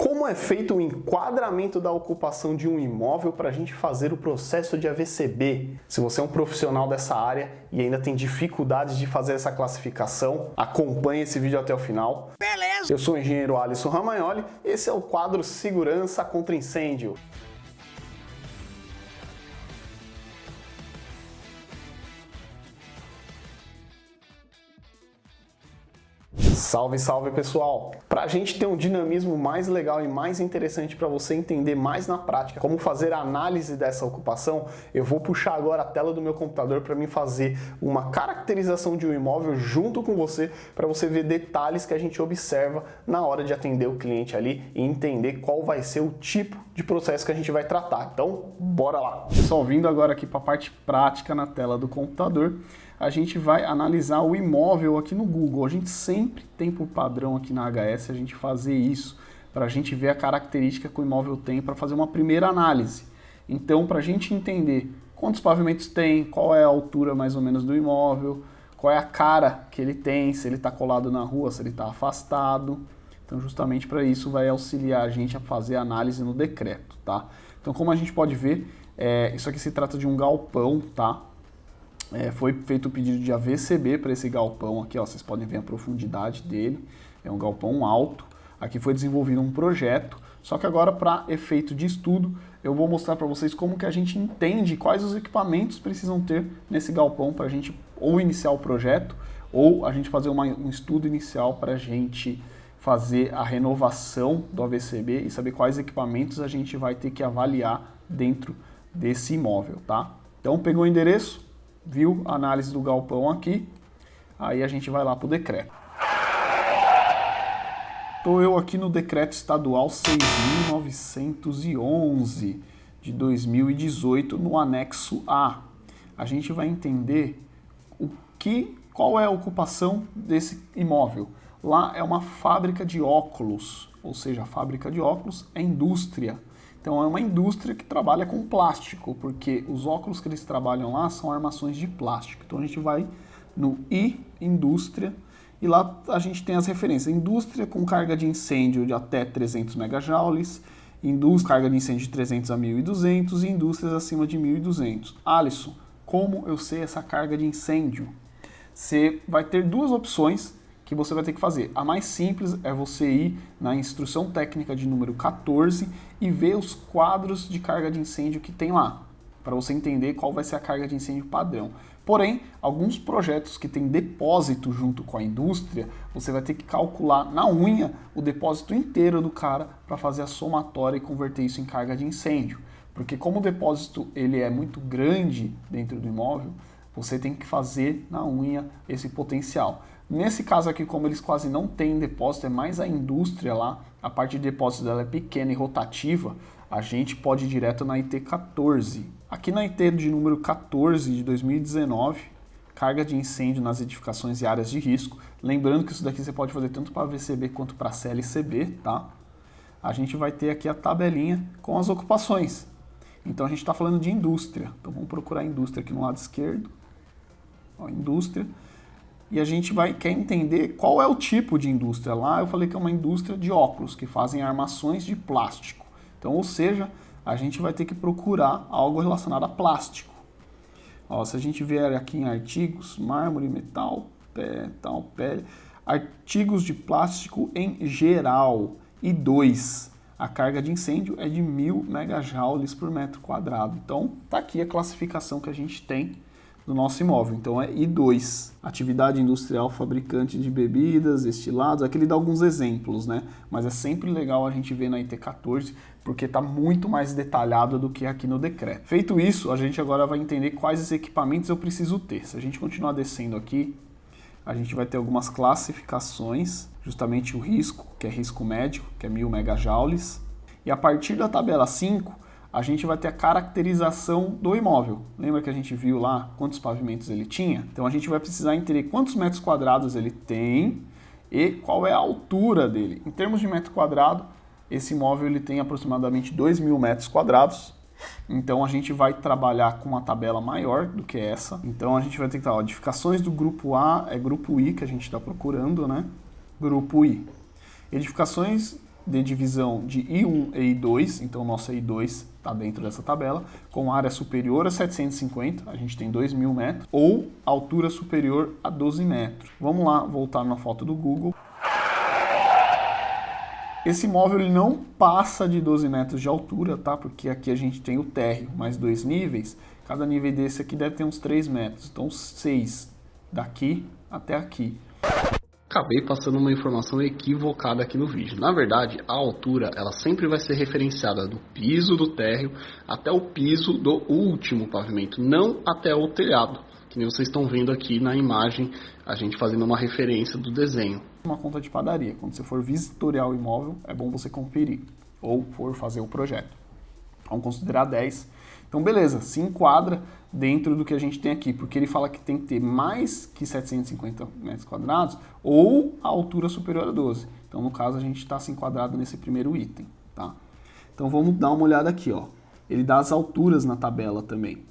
Como é feito o enquadramento da ocupação de um imóvel para a gente fazer o processo de AVCB? Se você é um profissional dessa área e ainda tem dificuldades de fazer essa classificação, acompanhe esse vídeo até o final. Beleza! Eu sou o engenheiro Alisson Ramagnoli, esse é o quadro Segurança contra Incêndio. Salve, salve pessoal! Para a gente ter um dinamismo mais legal e mais interessante para você entender mais na prática como fazer a análise dessa ocupação, eu vou puxar agora a tela do meu computador para mim fazer uma caracterização de um imóvel junto com você, para você ver detalhes que a gente observa na hora de atender o cliente ali e entender qual vai ser o tipo de processo que a gente vai tratar. Então, bora lá! Pessoal, vindo agora aqui para a parte prática na tela do computador, a gente vai analisar o imóvel aqui no Google. A gente sempre tem por padrão aqui na HS a gente fazer isso, para a gente ver a característica que o imóvel tem para fazer uma primeira análise. Então, para a gente entender quantos pavimentos tem, qual é a altura mais ou menos do imóvel, qual é a cara que ele tem, se ele está colado na rua, se ele está afastado. Então, justamente para isso vai auxiliar a gente a fazer a análise no decreto, tá? Então, como a gente pode ver, isso aqui se trata de um galpão, tá? Foi feito o pedido de AVCB para esse galpão aqui, ó, vocês podem ver a profundidade dele, é um galpão alto. Aqui foi desenvolvido um projeto, só que agora para efeito de estudo eu vou mostrar para vocês como que a gente entende quais os equipamentos precisam ter nesse galpão para a gente ou iniciar o projeto ou a gente fazer um estudo inicial para a gente fazer a renovação do AVCB e saber quais equipamentos a gente vai ter que avaliar dentro desse imóvel, tá? Então pegou o endereço, viu a análise do galpão aqui, aí a gente vai lá para o decreto. Estou eu aqui no decreto estadual 6.911 de 2018, no anexo A. A gente vai entender qual é a ocupação desse imóvel. Lá é uma fábrica de óculos, ou seja, a fábrica de óculos é indústria. Então é uma indústria que trabalha com plástico, porque os óculos que eles trabalham lá são armações de plástico. Então a gente vai no I, indústria, e lá a gente tem as referências. Indústria com carga de incêndio de até 300 megajoules, indústria carga de incêndio de 300 a 1.200 e indústrias acima de 1.200. Alisson, como eu sei essa carga de incêndio? Você vai ter duas opções que você vai ter que fazer. A mais simples é você ir na instrução técnica de número 14 e ver os quadros de carga de incêndio que tem lá, para você entender qual vai ser a carga de incêndio padrão. Porém, alguns projetos que tem depósito junto com a indústria, você vai ter que calcular na unha o depósito inteiro do cara para fazer a somatória e converter isso em carga de incêndio. Porque como o depósito ele é muito grande dentro do imóvel, você tem que fazer na unha esse potencial. Nesse caso aqui, como eles quase não têm depósito, é mais a indústria lá, a parte de depósito dela é pequena e rotativa, a gente pode ir direto na IT 14. Aqui na IT de número 14 de 2019, carga de incêndio nas edificações e áreas de risco. Lembrando que isso daqui você pode fazer tanto para VCB quanto para CLCB, tá? A gente vai ter aqui a tabelinha com as ocupações. Então a gente está falando de indústria. Então vamos procurar indústria aqui no lado esquerdo. Ó, indústria. E a gente quer entender qual é o tipo de indústria. Lá eu falei que é uma indústria de óculos, que fazem armações de plástico. Então, ou seja, a gente vai ter que procurar algo relacionado a plástico. Ó, se a gente vier aqui em artigos, mármore, metal, pele, artigos de plástico em geral. E 2, a carga de incêndio é de 1.000 megajoules por metro quadrado. Então, tá aqui a classificação que a gente tem do nosso imóvel. Então é I2, atividade industrial fabricante de bebidas, destilados. Aqui ele dá alguns exemplos, né? Mas é sempre legal a gente ver na IT 14, porque está muito mais detalhado do que aqui no decreto. Feito isso, a gente agora vai entender quais equipamentos eu preciso ter. Se a gente continuar descendo aqui, a gente vai ter algumas classificações, justamente o risco, que é risco médio, que é 1.000 megajoules. E a partir da tabela 5, a gente vai ter a caracterização do imóvel. Lembra que a gente viu lá quantos pavimentos ele tinha? Então a gente vai precisar entender quantos metros quadrados ele tem e qual é a altura dele. Em termos de metro quadrado, esse imóvel ele tem aproximadamente 2.000 metros quadrados. Então a gente vai trabalhar com uma tabela maior do que essa. Então a gente vai ter que estar, edificações do grupo A, é grupo I que a gente está procurando, né? Grupo I. Edificações de divisão de I1 e I2, então o nosso I2 está dentro dessa tabela, com área superior a 750, a gente tem 2.000 metros, ou altura superior a 12 metros. Vamos lá, voltar na foto do Google. Esse imóvel ele não passa de 12 metros de altura, tá? Porque aqui a gente tem o térreo, mais 2 níveis. Cada nível desse aqui deve ter uns 3 metros, então 6 daqui até aqui. Acabei passando uma informação equivocada aqui no vídeo. Na verdade, a altura ela sempre vai ser referenciada do piso do térreo até o piso do último pavimento, não até o telhado, que nem vocês estão vendo aqui na imagem, a gente fazendo uma referência do desenho. Uma conta de padaria, quando você for vistoriar o imóvel, é bom você conferir, ou for fazer o projeto. Vamos considerar 10. Então, beleza, se enquadra dentro do que a gente tem aqui, porque ele fala que tem que ter mais que 750 metros quadrados ou a altura superior a 12. Então, no caso, a gente está se enquadrado nesse primeiro item, tá? Então, vamos dar uma olhada aqui, ó. Ele dá as alturas na tabela também.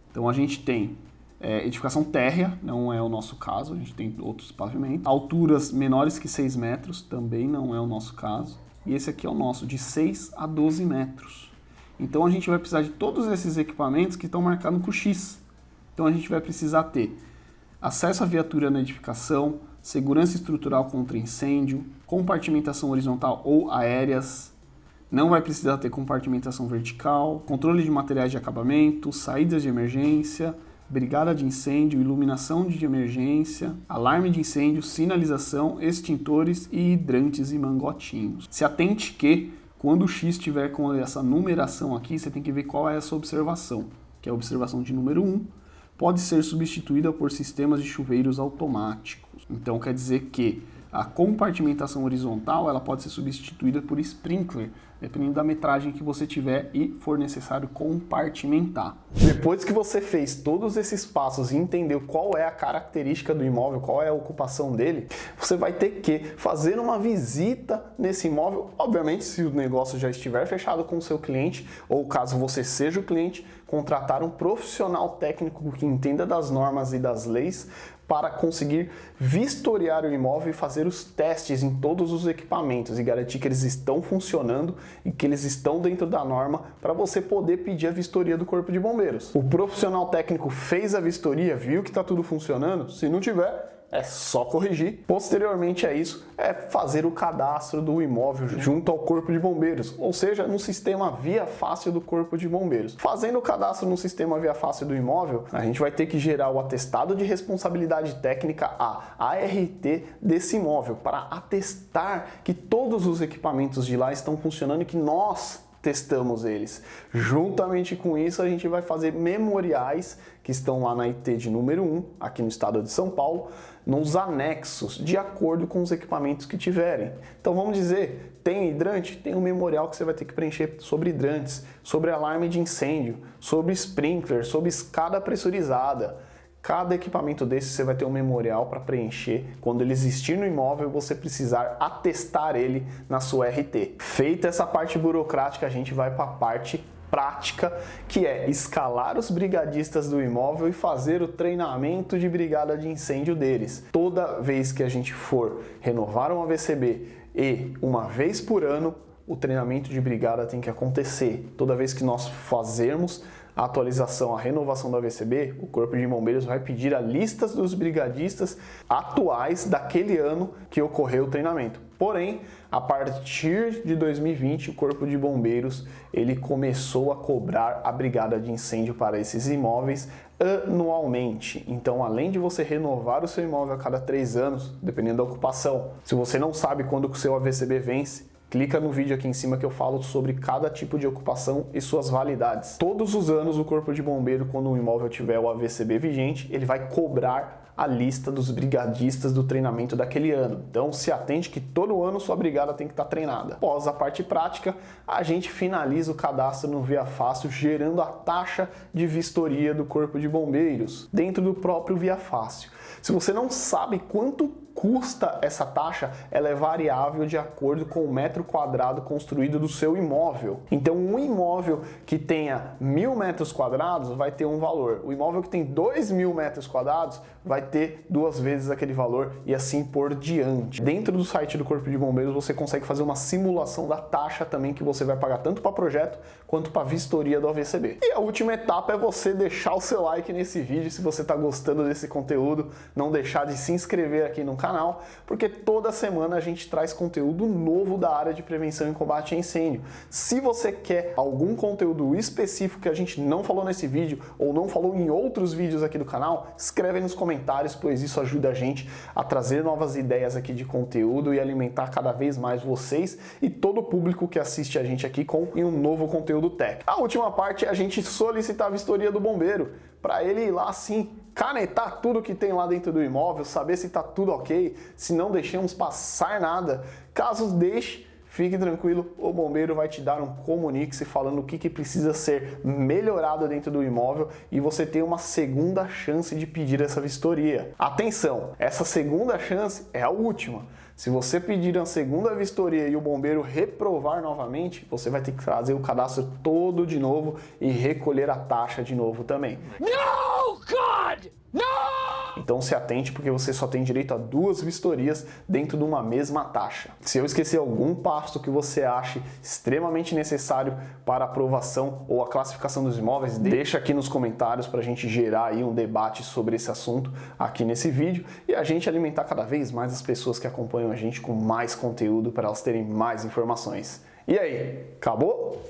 Então, a gente tem edificação térrea, não é o nosso caso, a gente tem outros pavimentos. Alturas menores que 6 metros, também não é o nosso caso. E esse aqui é o nosso, de 6 a 12 metros. Então a gente vai precisar de todos esses equipamentos que estão marcados com X. Então a gente vai precisar ter acesso à viatura na edificação, segurança estrutural contra incêndio, compartimentação horizontal ou aéreas, não vai precisar ter compartimentação vertical, controle de materiais de acabamento, saídas de emergência, brigada de incêndio, iluminação de emergência, alarme de incêndio, sinalização, extintores e hidrantes e mangotinhos. Se atente que quando o X estiver com essa numeração aqui, você tem que ver qual é essa observação, que é a observação de número 1, pode ser substituída por sistemas de chuveiros automáticos. Então quer dizer que a compartimentação horizontal ela pode ser substituída por sprinkler, dependendo da metragem que você tiver e for necessário compartimentar. Depois que você fez todos esses passos e entendeu qual é a característica do imóvel, qual é a ocupação dele, você vai ter que fazer uma visita nesse imóvel, obviamente se o negócio já estiver fechado com o seu cliente, ou caso você seja o cliente, contratar um profissional técnico que entenda das normas e das leis para conseguir vistoriar o imóvel e fazer os testes em todos os equipamentos e garantir que eles estão funcionando e que eles estão dentro da norma para você poder pedir a vistoria do Corpo de Bombeiros. O profissional técnico fez a vistoria, viu que está tudo funcionando? Se não tiver, é só corrigir. Posteriormente a isso, é fazer o cadastro do imóvel junto ao Corpo de Bombeiros, ou seja, no sistema Via Fácil do Corpo de Bombeiros. Fazendo o cadastro no sistema Via Fácil do imóvel, a gente vai ter que gerar o atestado de responsabilidade técnica, a ART, desse imóvel, para atestar que todos os equipamentos de lá estão funcionando e que nós testamos eles. Juntamente com isso, a gente vai fazer memoriais que estão lá na IT de número 1, aqui no estado de São Paulo, nos anexos, de acordo com os equipamentos que tiverem. Então vamos dizer, tem hidrante? Tem um memorial que você vai ter que preencher sobre hidrantes, sobre alarme de incêndio, sobre sprinkler, sobre escada pressurizada. Cada equipamento desse você vai ter um memorial para preencher. Quando ele existir no imóvel, você precisar atestar ele na sua RT. Feita essa parte burocrática, a gente vai para a parte prática, que é escalar os brigadistas do imóvel e fazer o treinamento de brigada de incêndio deles. Toda vez que a gente for renovar um AVCB e uma vez por ano, o treinamento de brigada tem que acontecer. Toda vez que nós fazermos a atualização, a renovação do AVCB, o Corpo de Bombeiros vai pedir a lista dos brigadistas atuais daquele ano que ocorreu o treinamento. Porém, a partir de 2020, o Corpo de Bombeiros ele começou a cobrar a brigada de incêndio para esses imóveis anualmente. Então, além de você renovar o seu imóvel a cada 3 anos, dependendo da ocupação, se você não sabe quando o seu AVCB vence, clica no vídeo aqui em cima que eu falo sobre cada tipo de ocupação e suas validades. Todos os anos o Corpo de Bombeiro, quando o imóvel tiver o AVCB vigente, ele vai cobrar a lista dos brigadistas do treinamento daquele ano. Então se atente que todo ano sua brigada tem que estar treinada. Após a parte prática, a gente finaliza o cadastro no Via Fácil, gerando a taxa de vistoria do Corpo de Bombeiros dentro do próprio Via Fácil. Se você não sabe quanto custa essa taxa, ela é variável de acordo com o metro quadrado construído do seu imóvel. Então, um imóvel que tenha 1.000 metros quadrados vai ter um valor. O imóvel que tem 2.000 metros quadrados vai ter 2 vezes aquele valor e assim por diante. Dentro do site do Corpo de Bombeiros você consegue fazer uma simulação da taxa também que você vai pagar tanto para projeto quanto para vistoria do AVCB. E a última etapa é você deixar o seu like nesse vídeo se você está gostando desse conteúdo, não deixar de se inscrever aqui no canal, porque toda semana a gente traz conteúdo novo da área de prevenção e combate a incêndio. Se você quer algum conteúdo específico que a gente não falou nesse vídeo ou não falou em outros vídeos aqui do canal, escreve aí nos comentários, pois isso ajuda a gente a trazer novas ideias aqui de conteúdo e alimentar cada vez mais vocês e todo o público que assiste a gente aqui com um novo conteúdo técnico. A última parte é a gente solicitar a vistoria do bombeiro, para ele ir lá assim, canetar tudo que tem lá dentro do imóvel, saber se está tudo ok, se não deixamos passar nada. Caso deixe, fique tranquilo, o bombeiro vai te dar um comunique falando o que precisa ser melhorado dentro do imóvel e você tem uma segunda chance de pedir essa vistoria. Atenção, essa segunda chance é a última. Se você pedir a segunda vistoria e o bombeiro reprovar novamente, você vai ter que trazer o cadastro todo de novo e recolher a taxa de novo também. No, God! No! Então se atente porque você só tem direito a 2 vistorias dentro de uma mesma taxa. Se eu esquecer algum passo que você ache extremamente necessário para a aprovação ou a classificação dos imóveis, deixa aqui nos comentários para a gente gerar aí um debate sobre esse assunto aqui nesse vídeo e a gente alimentar cada vez mais as pessoas que acompanham a gente com mais conteúdo para elas terem mais informações. E aí, acabou?